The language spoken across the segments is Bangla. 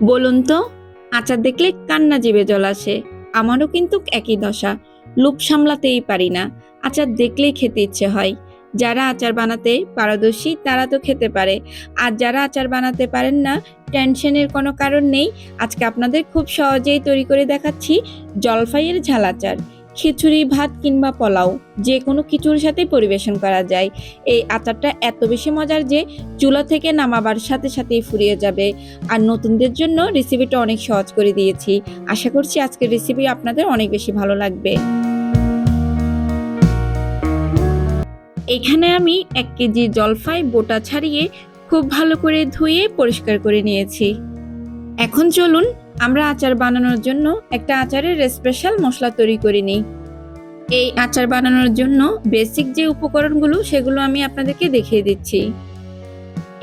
বলুন তো, আচার দেখলে কান্না জিভে জল আসে। আমারও কিন্তু একই দশা। লোভ সামলাতেই পারি না। আচার দেখলেই খেতে ইচ্ছে হয়। যারা আচার বানাতে পারদর্শী তারা তো খেতে পারে, আর যারা আচার বানাতে পারেন না, টেনশনের কোনো কারণ নেই। আজকে আপনাদের খুব সহজেই তৈরি করে দেখাচ্ছি জলফাইয়ের ঝাল আচার। খিচুড়ি, ভাত কিংবা পোলাও যে কোনো কিছুর সাথে পরিবেশন করা যায়। এই আচারটা এত বেশি মজার যে চুলা থেকে নামাবার সাথে সাথেই ফুরিয়ে যাবে। আর নতুনদের জন্য রেসিপিটা অনেক সহজ করে দিয়েছি। আশা করছি আজকের রেসিপি আপনাদের অনেক বেশি ভালো লাগবে। এখানে আমি 1 কেজি জলফাই বোটা ছাড়িয়ে খুব ভালো করে ধুয়ে পরিষ্কার করে নিয়েছি। এখন চলুন আমরা আচার বানানোর জন্য একটা আচারের স্পেশাল মশলা তৈরি করে নিই। এই আচার বানানোর জন্য বেসিক যে উপকরণগুলো সেগুলো আমি আপনাদেরকে দেখিয়ে দিচ্ছি।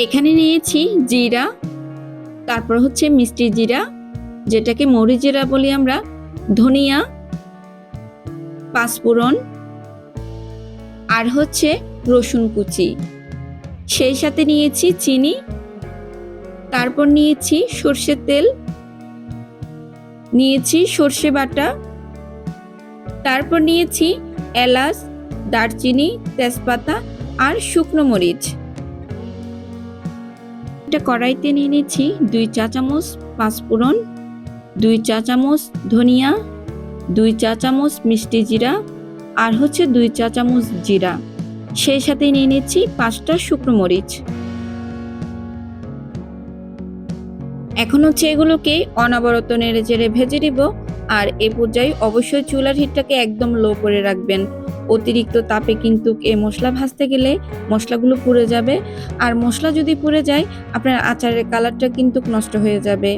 এখানে নিয়েছি জিরা, তারপর হচ্ছে মিষ্টি জিরা, যেটাকে মরি জিরা বলি আমরা, ধনিয়া, পাঁচফোড়ন, আর হচ্ছে রসুন কুচি। সেই সাথে নিয়েছি চিনি, তারপর নিয়েছি সর্ষের তেল, নিয়েছি সর্ষে বাটা, তারপর নিয়েছি এলাচ, দারচিনি, তেজপাতা আর শুকনো মরিচ। একটা কড়াইতে নিয়ে নিয়েছি 2 চা চামচ পাঁচফোড়ন, 2 চা চামচ ধনিয়া, 2 চা চামচ মিষ্টি জিরা, আর হচ্ছে 2 চা চামচ জিরা। সেই সাথে নিয়ে নিচ্ছি 5টা শুকনো মরিচ। এখন হচ্ছে এগুলোকে অনবরত নেড়ে চেড়ে ভেজে নিব। আর এই পর্যায়ে অবশ্যই চুলার হিটটাকে একদম লো করে রাখবেন। অতিরিক্ত তাপে কিন্তু এই মশলা ভাজতে গেলে মশলাগুলো পুড়ে যাবে, আর মশলা যদি পুড়ে যায় আপনার আচারের কালারটা কিন্তু নষ্ট হয়ে যাবে।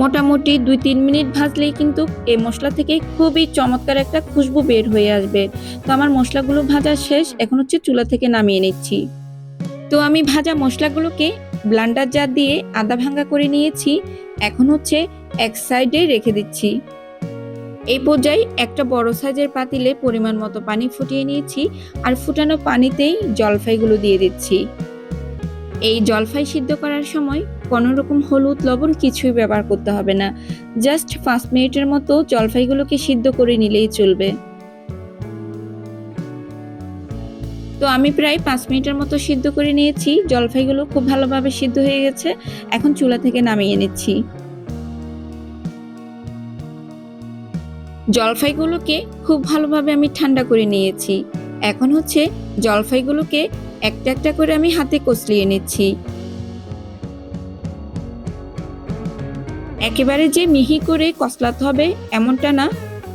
মোটামুটি 2-3 মিনিট ভাজলেই কিন্তু এই মশলা থেকে খুবই চমৎকার একটা খুশবু বের হয়ে আসবে। তো আমার মশলাগুলো ভাজা শেষ, এখন হচ্ছে চুলা থেকে নামিয়ে নিচ্ছি। তো আমি ভাজা মশলাগুলোকে ব্লেন্ডার জার দিয়ে আধা ভাঙা করে নিয়েছি। এখন হচ্ছে এক সাইডে রেখে দিচ্ছি। এই পর্যায়ে একটা বড় সাইজের পাতিলে পরিমাণ মতো পানি ফুটিয়ে নিয়েছি, আর ফুটানো পানিতেই জলফাইগুলো দিয়ে দিচ্ছি। এই জলফাই সিদ্ধ করার সময় কোনো রকম হলুদ লবণ কিছুই ব্যবহার করতে হবে না। জাস্ট 5 মিনিটের মতো জলফাইগুলোকে সিদ্ধ করে নিলেই চলবে। তো আমি প্রায় 5 মিনিটের মতো সিদ্ধ করে নিয়েছি। জলফাইগুলো খুব ভালোভাবে সিদ্ধ হয়ে গেছে। এখন চুলা থেকে নামিয়ে নিচ্ছি। জলফাইগুলোকে খুব ভালোভাবে আমি ঠান্ডা করে নিয়েছি। এখন হচ্ছে জলফাইগুলোকে একটা একটা করে আমি হাতে কচলিয়ে নিচ্ছি। একেবারে যে মিহি করে কচলাতে হবে এমনটা না,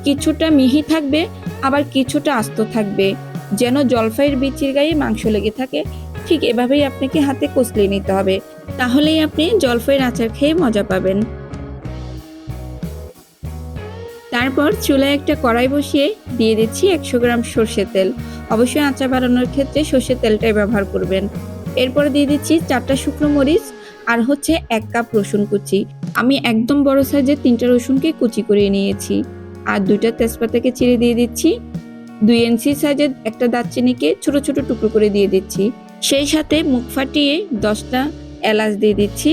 কিছুটা মিহি থাকবে আবার কিছুটা আস্ত থাকবে, যেন জলফাইয়ের বিচির গায়ে মাংস লেগে থাকে। ঠিক এভাবেই আপনাকে হাতে কচলিয়ে নিতে হবে, তাহলেই আপনি জলফাইয়ের আচার খেয়ে মজা পাবেন। তারপর চুলায় একটা কড়াই বসিয়ে দিয়ে দিচ্ছি 100 গ্রাম সর্ষের তেল। অবশ্যই আচার বানানোর ক্ষেত্রে সর্ষের তেলটাই ব্যবহার করবেন। এরপরে দিয়ে দিচ্ছি 4টা শুকনো মরিচ, আর হচ্ছে 1 কাপ রসুন কুচি। আমি একদম বড় সাইজের 3টা রসুনকে কুচি করে নিয়েছি। আর 2টা তেজপাতাকে চিড়ে দিয়ে দিচ্ছি। 2 ইঞ্চি সাইজের একটা দারচিনিকে ছোট ছোট টুকরো করে দিয়ে দিচ্ছি। সেই সাথে মুখ ফাটিয়ে 10টা এলাচ দিয়ে দিচ্ছি।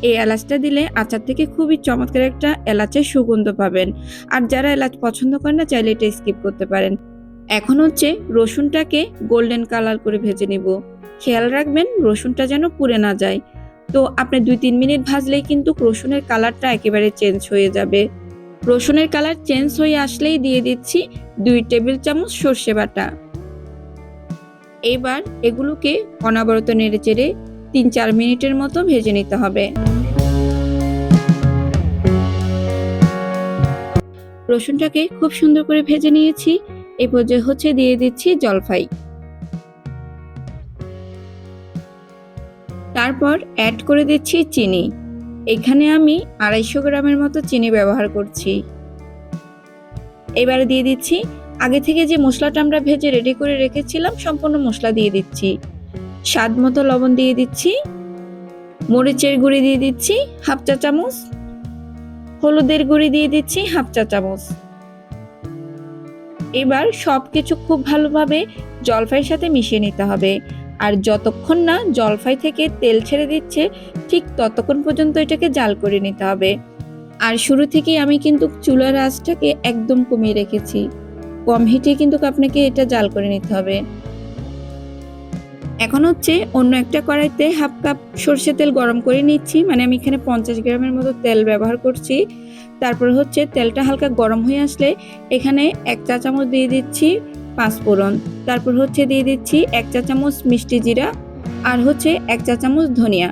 এই এলাচটা দিলে আচার থেকে খুবই চমৎকার একটা এলাচের সুগন্ধ পাবেন। আর যারা এলাচ পছন্দ করেন না, চাইলে এটা স্কিপ করতে পারেন। এখন হচ্ছে রসুনটাকে গোল্ডেন কালার করে ভেজে নেব। খেয়াল রাখবেন রসুনটা যেন পুড়ে না যায়। তো আপনি 2-3 মিনিট ভাজলেই কিন্তু রসুনের কালারটা একেবারে চেঞ্জ হয়ে যাবে। রসুনের কালার চেঞ্জ হয়ে আসলেই দিয়ে দিচ্ছি 2 টেবিল চামচ সর্ষে বাটা। এবার এগুলোকে অনবরত নেড়েচেড়ে 3-4 মিনিটের মতো ভেজে নিতে হবে। রসুনটাকে খুব সুন্দর করে ভেজে নিয়েছি। এই পর্যায়ে হচ্ছে দিয়ে দিচ্ছি জলফাই। তারপর অ্যাড করে দিচ্ছি চিনি। এখানে আমি 250 গ্রামের মতো চিনি ব্যবহার করছি। এবারে দিয়ে দিচ্ছি আগে থেকে যে মশলাটা আমরা ভেজে রেডি করে রেখেছিলাম, সম্পূর্ণ মশলা দিয়ে দিচ্ছি। স্বাদ মতো লবণ দিয়ে দিচ্ছি। মরিচের গুঁড়ি দিয়ে দিচ্ছি 1/2 চা চামচ। হলুদের গুঁড়ি দিয়ে দিচ্ছি 1/2 চা চামচ। এবার সবকিছু খুব ভালোভাবে জলফাইয়ের সাথে মিশিয়ে নিতে হবে। আর যতক্ষণ না জলফাই থেকে তেল ছেড়ে দিচ্ছে ঠিক ততক্ষণ পর্যন্ত এটাকে জাল করে নিতে হবে। আর শুরু থেকেই আমি কিন্তু চুলার আঁচটাকে একদম কমিয়ে রেখেছি, কম হিটে কিন্তু আপনাকে এটা জাল করে নিতে হবে। এখন হচ্ছে অন্য একটা কড়াইতে হাফ কাপ সরষে তেল গরম করে নিচ্ছি, মানে আমি এখানে 50 গ্রামের মতো তেল ব্যবহার করছি। তারপর হচ্ছে তেলটা হালকা গরম হয়ে আসলে এখানে 1 চা চামচ দিয়ে দিচ্ছি পাঁচফোড়ন, তারপর হচ্ছে দিয়ে দিচ্ছি 1 চা চামচ মিষ্টি জিরা, আর হচ্ছে 1 চা চামচ ধনিয়া।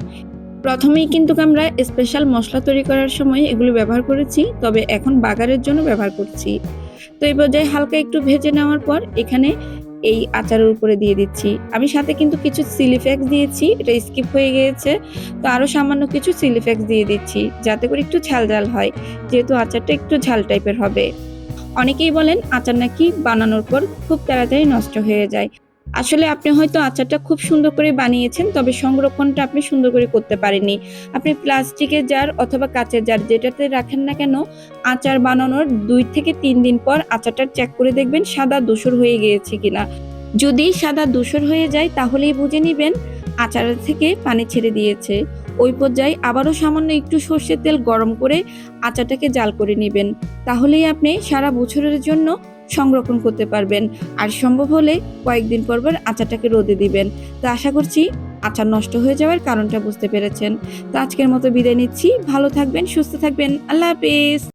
প্রথমেই কিন্তু আমরা স্পেশাল মশলা তৈরি করার সময় এগুলো ব্যবহার করেছি, তবে এখন বাগারের জন্য ব্যবহার করছি। তো এই পর্যায়ে হালকা একটু ভেজে নেওয়ার পর এখানে এই আচারের উপরে দিয়ে দিচ্ছি। আমি সাথে কিন্তু কিছু চিলি ফ্লেক্স দিয়েছি, এটা স্কিপ হয়ে গিয়েছে। তো আরও সামান্য কিছু চিলি ফ্লেক্স দিয়ে দিচ্ছি যাতে করে একটু ঝাল ঝাল হয়, যেহেতু আচারটা একটু ঝাল টাইপের হবে। অনেকেই বলেন আচার নাকি বানানোর পর খুব তাড়াতাড়ি নষ্ট হয়ে যায়। আসলে আপনি হয়তো আচারটা খুব সুন্দর করে বানিয়েছেন, তবে সংরক্ষণটা আপনি সুন্দর করে করতে পারেননি। আপনি প্লাস্টিকের জার অথবা কাঁচের জার যেটাতে রাখেন না কেন, আচার বানানোর 2 থেকে 3 দিন পর আচারটা চেক করে দেখবেন সাদা ধূসর হয়ে গিয়েছে কিনা। যদি সাদা ধূসর হয়ে যায় তাহলেই বুঝে নিবেন আচার থেকে পানি ছেড়ে দিয়েছে। ওই পর্যায়ে আবারও সামান্য একটু সর্ষের তেল গরম করে আচারটাকে জাল করে নেবেন, তাহলেই আপনি সারা বছরের জন্য সংরক্ষণ করতে পারবেন। আর সম্ভব হলে কয়েকদিন পর পর আচারটাকে রোদে দিবেন। তো আশা করছি আচার নষ্ট হয়ে যাওয়ার কারণটা বুঝতে পেরেছেন। তো আজকের মতো বিদায় নিচ্ছি, ভালো থাকবেন, সুস্থ থাকবেন, আল্লাহ হাফেজ।